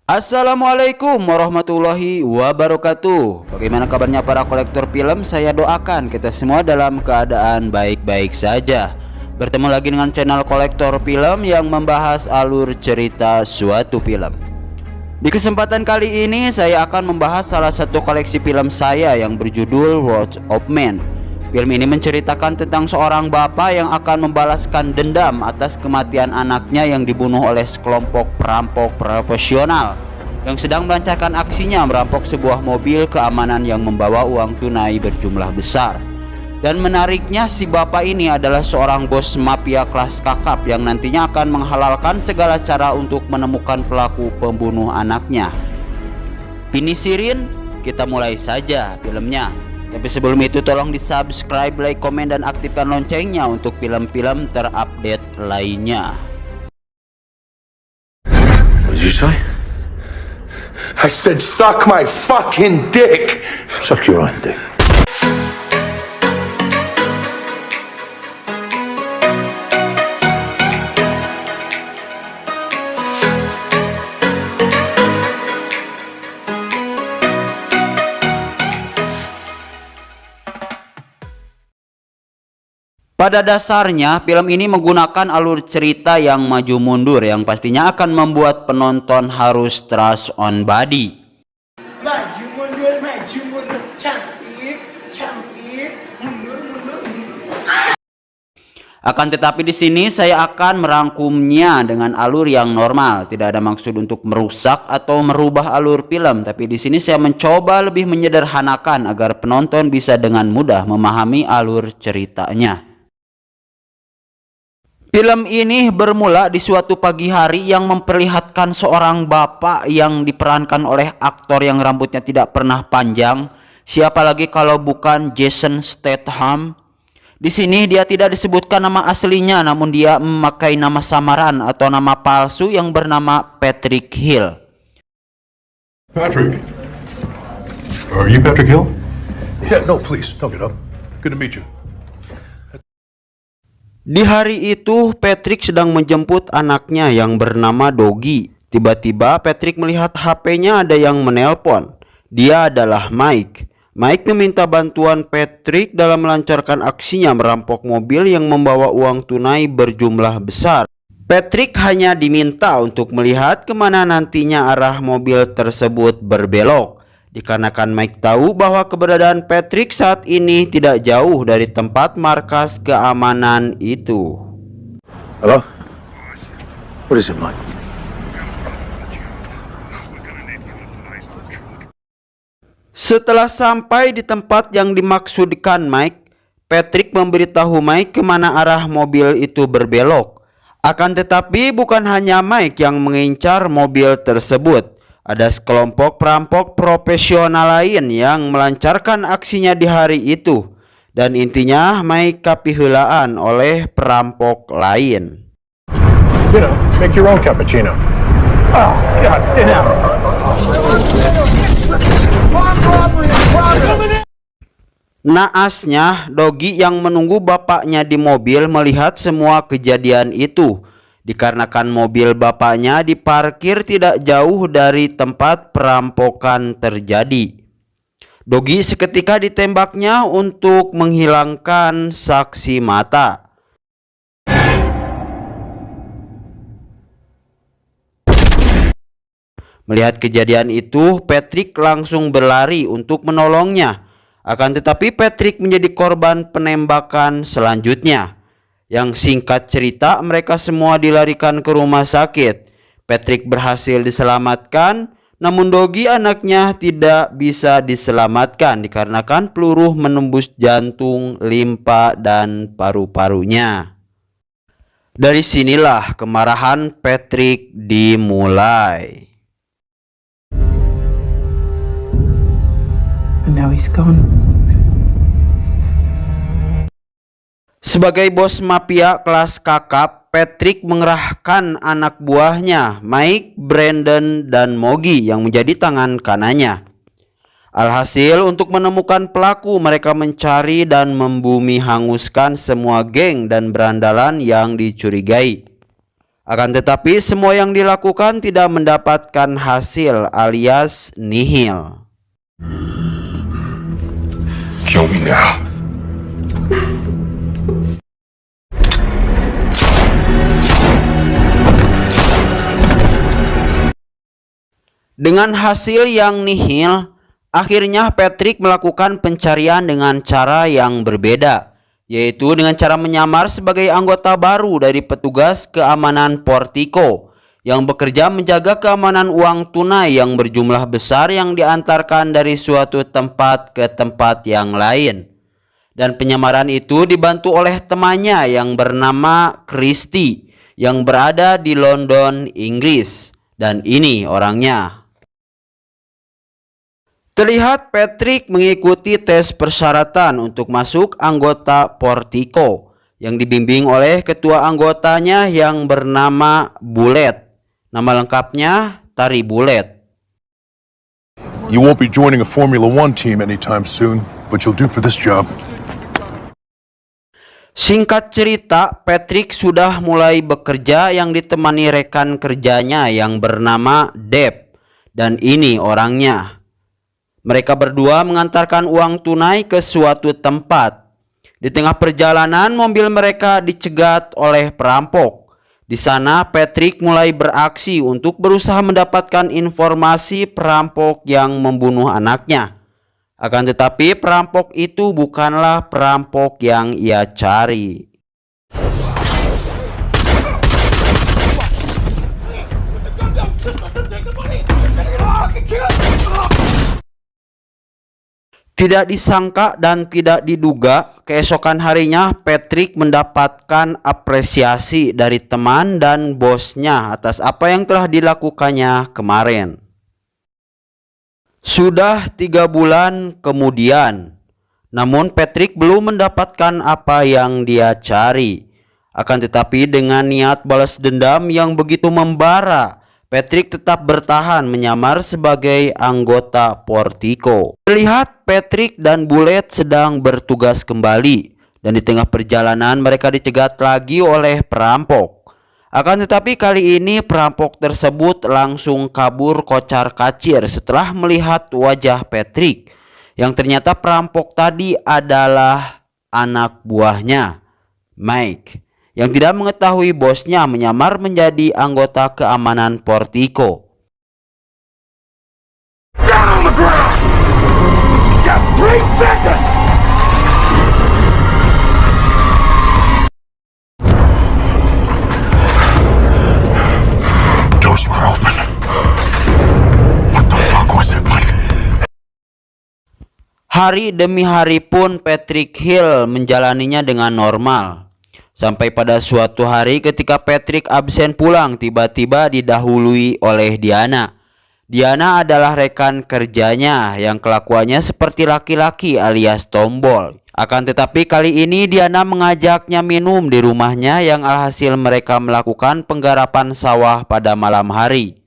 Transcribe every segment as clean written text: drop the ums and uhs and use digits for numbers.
Assalamualaikum warahmatullahi wabarakatuh. Bagaimana kabarnya para kolektor film? Saya doakan kita semua dalam keadaan baik-baik saja. Bertemu lagi dengan channel kolektor film yang membahas alur cerita suatu film. Di kesempatan kali ini saya akan membahas salah satu koleksi film saya yang berjudul Wrath of Man. Film ini menceritakan tentang seorang bapak yang akan membalaskan dendam atas kematian anaknya yang dibunuh oleh sekelompok perampok profesional yang sedang melancarkan aksinya merampok sebuah mobil keamanan yang membawa uang tunai berjumlah besar. Dan menariknya, si bapak ini adalah seorang bos mafia kelas kakap yang nantinya akan menghalalkan segala cara untuk menemukan pelaku pembunuh anaknya. Pinisirin, kita mulai saja filmnya. Tapi sebelum itu tolong di subscribe, like, komen, dan aktifkan loncengnya untuk film-film terupdate lainnya. What did you say? I said suck my fucking dick! Suck your own dick. Pada dasarnya, film ini menggunakan alur cerita yang maju mundur yang pastinya akan membuat penonton harus trust on body. Maju mundur, cantik, mundur. Akan tetapi di sini saya akan merangkumnya dengan alur yang normal. Tidak ada maksud untuk merusak atau merubah alur film, tapi di sini saya mencoba lebih menyederhanakan agar penonton bisa dengan mudah memahami alur ceritanya. Film ini bermula di suatu pagi hari yang memperlihatkan seorang bapak yang diperankan oleh aktor yang rambutnya tidak pernah panjang. Siapa lagi kalau bukan Jason Statham. Di sini dia tidak disebutkan nama aslinya, namun dia memakai nama samaran atau nama palsu yang bernama Patrick Hill. Patrick. Are you Patrick Hill? Yeah, no, please, don't get up. Good to meet you. Di hari itu, Patrick sedang menjemput anaknya yang bernama Doggy. Tiba-tiba Patrick melihat HP-nya ada yang menelpon. Dia adalah Mike. Mike meminta bantuan Patrick dalam melancarkan aksinya merampok mobil yang membawa uang tunai berjumlah besar. Patrick hanya diminta untuk melihat kemana nantinya arah mobil tersebut berbelok. Dikarenakan Mike tahu bahwa keberadaan Patrick saat ini tidak jauh dari tempat markas keamanan itu. Hello? What is it, Mike? Setelah sampai di tempat yang dimaksudkan Mike, Patrick memberitahu Mike kemana arah mobil itu berbelok. Akan tetapi bukan hanya Mike yang mengincar mobil tersebut. Ada sekelompok perampok profesional lain yang melancarkan aksinya di hari itu. Dan intinya Mike kapiheulaan oleh perampok lain. You know, make your own cappuccino. Oh, god damn! Naasnya, Doggy yang menunggu bapaknya di mobil melihat semua kejadian itu. Dikarenakan mobil bapaknya diparkir tidak jauh dari tempat perampokan terjadi. Doggy seketika ditembaknya untuk menghilangkan saksi mata. Melihat kejadian itu, Patrick langsung berlari untuk menolongnya. Akan tetapi Patrick menjadi korban penembakan selanjutnya. Yang singkat cerita, mereka semua dilarikan ke rumah sakit. Patrick berhasil diselamatkan, namun Doggy anaknya tidak bisa diselamatkan dikarenakan peluru menembus jantung, limpa, dan paru-parunya. Dari sinilah kemarahan Patrick dimulai. And now he's gone. Sebagai bos mafia kelas kakap, Patrick mengerahkan anak buahnya, Mike, Brandon, dan Mogi yang menjadi tangan kanannya. Alhasil untuk menemukan pelaku, mereka mencari dan membumi hanguskan semua geng dan berandalan yang dicurigai. Akan tetapi semua yang dilakukan tidak mendapatkan hasil alias nihil. Kill me now. Dengan hasil yang nihil, akhirnya Patrick melakukan pencarian dengan cara yang berbeda, yaitu dengan cara menyamar sebagai anggota baru dari petugas keamanan Portico yang bekerja menjaga keamanan uang tunai yang berjumlah besar yang diantarkan dari suatu tempat ke tempat yang lain. Dan penyamaran itu dibantu oleh temannya yang bernama Christy yang berada di London, Inggris. Dan ini orangnya. Terlihat Patrick mengikuti tes persyaratan untuk masuk anggota Portico yang dibimbing oleh ketua anggotanya yang bernama Bullet. Nama lengkapnya Tari Bullet. You won't be joining a Formula One team anytime soon, but you'll do for this job. Singkat cerita, Patrick sudah mulai bekerja yang ditemani rekan kerjanya yang bernama Deb. Dan ini orangnya. Mereka berdua mengantarkan uang tunai ke suatu tempat. Di tengah perjalanan, mobil mereka dicegat oleh perampok. Di sana, Patrick mulai beraksi untuk berusaha mendapatkan informasi perampok yang membunuh anaknya. Akan tetapi, perampok itu bukanlah perampok yang ia cari. Tidak disangka dan tidak diduga, keesokan harinya Patrick mendapatkan apresiasi dari teman dan bosnya atas apa yang telah dilakukannya kemarin. Sudah 3 bulan kemudian, namun Patrick belum mendapatkan apa yang dia cari. Akan tetapi dengan niat balas dendam yang begitu membara, Patrick tetap bertahan menyamar sebagai anggota Portico. Terlihat Patrick dan Bullet sedang bertugas kembali, dan di tengah perjalanan mereka dicegat lagi oleh perampok. Akan tetapi kali ini perampok tersebut langsung kabur kocar-kacir setelah melihat wajah Patrick, yang ternyata perampok tadi adalah anak buahnya, Mike, yang tidak mengetahui bosnya menyamar menjadi anggota keamanan Portico. Down on the ground! You got 3 seconds! Doors were open. What the fuck was it, Mike? Hari demi hari pun Patrick Hill menjalaninya dengan normal. Sampai pada suatu hari ketika Patrick absen pulang, tiba-tiba didahului oleh Diana. Diana adalah rekan kerjanya yang kelakuannya seperti laki-laki alias tombol. Akan tetapi kali ini Diana mengajaknya minum di rumahnya yang alhasil mereka melakukan penggarapan sawah pada malam hari.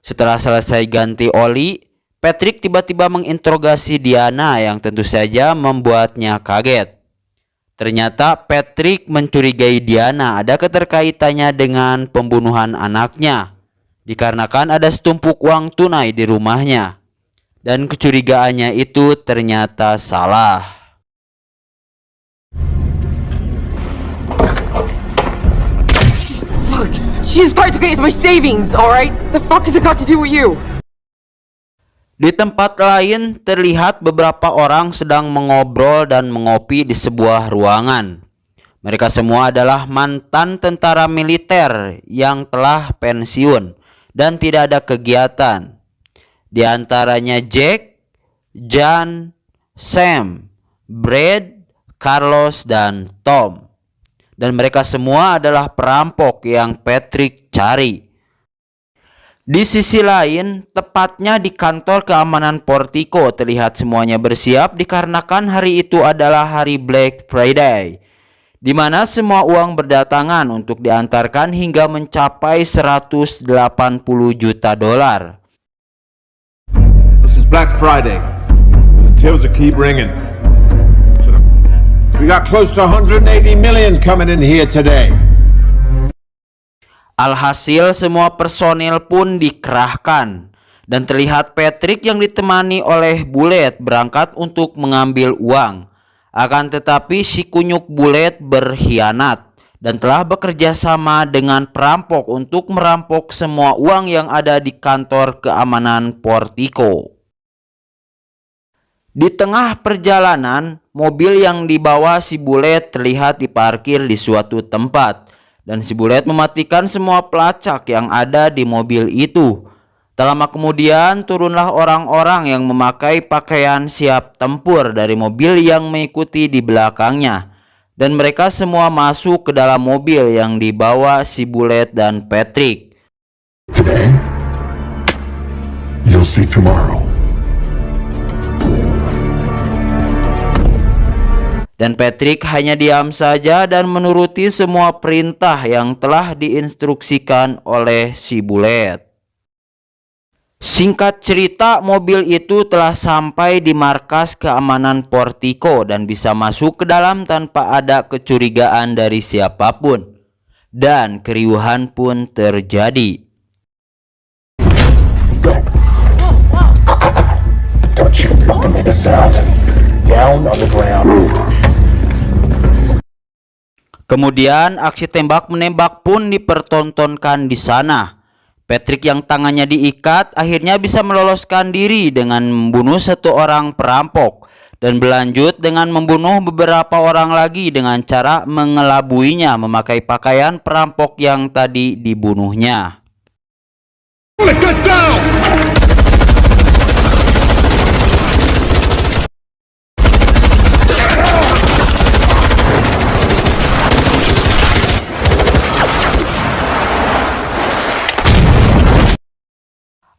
Setelah selesai ganti oli, Patrick tiba-tiba menginterogasi Diana yang tentu saja membuatnya kaget. Ternyata Patrick mencurigai Diana ada keterkaitannya dengan pembunuhan anaknya, dikarenakan ada setumpuk uang tunai di rumahnya. Dan kecurigaannya itu ternyata salah. Fuck! Jesus Christ, okay, it's my savings, alright? The fuck has it got to do with you? Di tempat lain terlihat beberapa orang sedang mengobrol dan mengopi di sebuah ruangan. Mereka semua adalah mantan tentara militer yang telah pensiun dan tidak ada kegiatan. Di antaranya Jack, John, Sam, Brad, Carlos, dan Tom. Dan mereka semua adalah perampok yang Patrick cari. Di sisi lain, tepatnya di kantor keamanan Portico, terlihat semuanya bersiap dikarenakan hari itu adalah hari Black Friday, di mana semua uang berdatangan untuk diantarkan hingga mencapai 180 juta dolar. This is Black Friday. The tills keep ringing. We got close to 180 million coming in here today. Alhasil semua personil pun dikerahkan dan terlihat Patrick yang ditemani oleh Bullet berangkat untuk mengambil uang. Akan tetapi si kunyuk Bullet berkhianat dan telah bekerja sama dengan perampok untuk merampok semua uang yang ada di kantor keamanan Portico. Di tengah perjalanan, mobil yang dibawa si Bullet terlihat diparkir di suatu tempat dan si Bullet mematikan semua pelacak yang ada di mobil itu. Tak lama kemudian turunlah orang-orang yang memakai pakaian siap tempur dari mobil yang mengikuti di belakangnya. Dan mereka semua masuk ke dalam mobil yang dibawa si Bullet dan Patrick. Today, you'll see tomorrow. Dan Patrick hanya diam saja dan menuruti semua perintah yang telah diinstruksikan oleh si Bullet. Singkat cerita, mobil itu telah sampai di markas keamanan Portico dan bisa masuk ke dalam tanpa ada kecurigaan dari siapapun. Dan keriuhan pun terjadi. Don't you fucking make a sound. Down on the ground. Kemudian aksi tembak-menembak pun dipertontonkan di sana. Patrick yang tangannya diikat akhirnya bisa meloloskan diri dengan membunuh satu orang perampok dan berlanjut dengan membunuh beberapa orang lagi dengan cara mengelabuinya memakai pakaian perampok yang tadi dibunuhnya.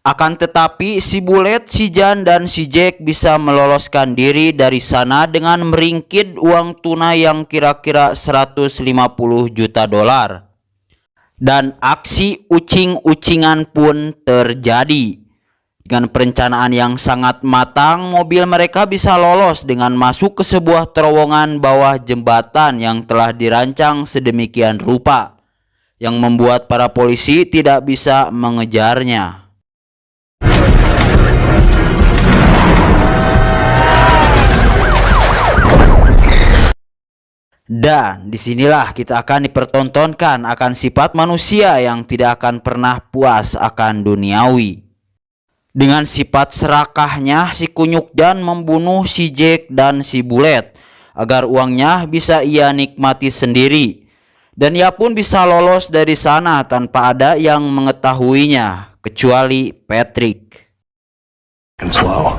Akan tetapi si Bullet, si Jan, dan si Jack bisa meloloskan diri dari sana dengan meringkit uang tunai yang kira-kira 150 juta dolar. Dan aksi ucing-ucingan pun terjadi. Dengan perencanaan yang sangat matang, mobil mereka bisa lolos dengan masuk ke sebuah terowongan bawah jembatan yang telah dirancang sedemikian rupa, yang membuat para polisi tidak bisa mengejarnya. Dan disinilah kita akan dipertontonkan akan sifat manusia yang tidak akan pernah puas akan duniawi. Dengan sifat serakahnya, si kunyuk Jan membunuh si Jack dan si Bullet agar uangnya bisa ia nikmati sendiri. Dan ia pun bisa lolos dari sana tanpa ada yang mengetahuinya, kecuali Patrick. And slow.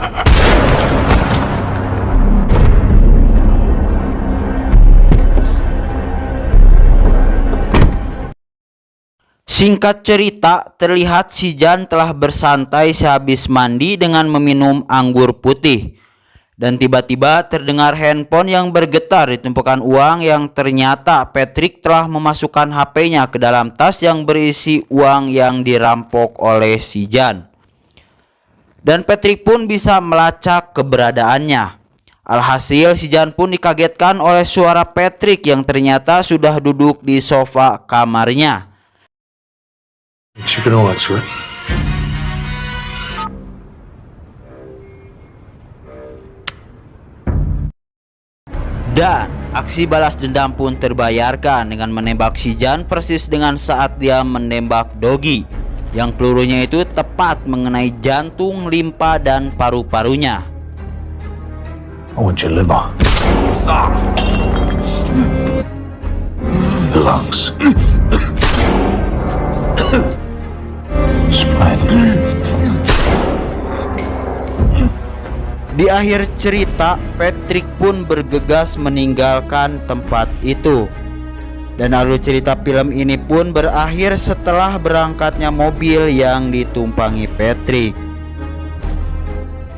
Singkat cerita, terlihat si Jan telah bersantai sehabis mandi dengan meminum anggur putih. Dan tiba-tiba terdengar handphone yang bergetar di tumpukan uang yang ternyata Patrick telah memasukkan HP-nya ke dalam tas yang berisi uang yang dirampok oleh si Jan. Dan Patrick pun bisa melacak keberadaannya. Alhasil si Jan pun dikagetkan oleh suara Patrick yang ternyata sudah duduk di sofa kamarnya. You can answer it. Dan aksi balas dendam pun terbayarkan dengan menembak si Jan persis dengan saat dia menembak Doggy, yang pelurunya itu tepat mengenai jantung, limpa, dan paru-parunya. I want your liver. The lungs. Di akhir cerita, Patrick pun bergegas meninggalkan tempat itu. Dan alur cerita film ini pun berakhir setelah berangkatnya mobil yang ditumpangi Patrick.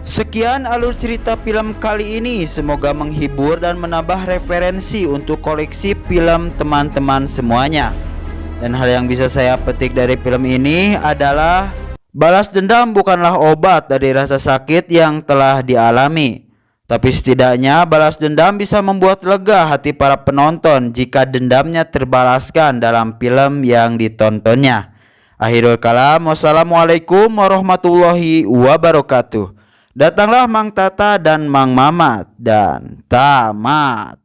Sekian alur cerita film kali ini, semoga menghibur dan menambah referensi untuk koleksi film teman-teman semuanya. Dan hal yang bisa saya petik dari film ini adalah balas dendam bukanlah obat dari rasa sakit yang telah dialami, Tapi setidaknya balas dendam bisa membuat lega hati para penonton jika dendamnya terbalaskan dalam film yang ditontonnya. Akhirul kalam, wassalamualaikum warahmatullahi wabarakatuh. Datanglah Mang Tata dan Mang Mamat dan tamat.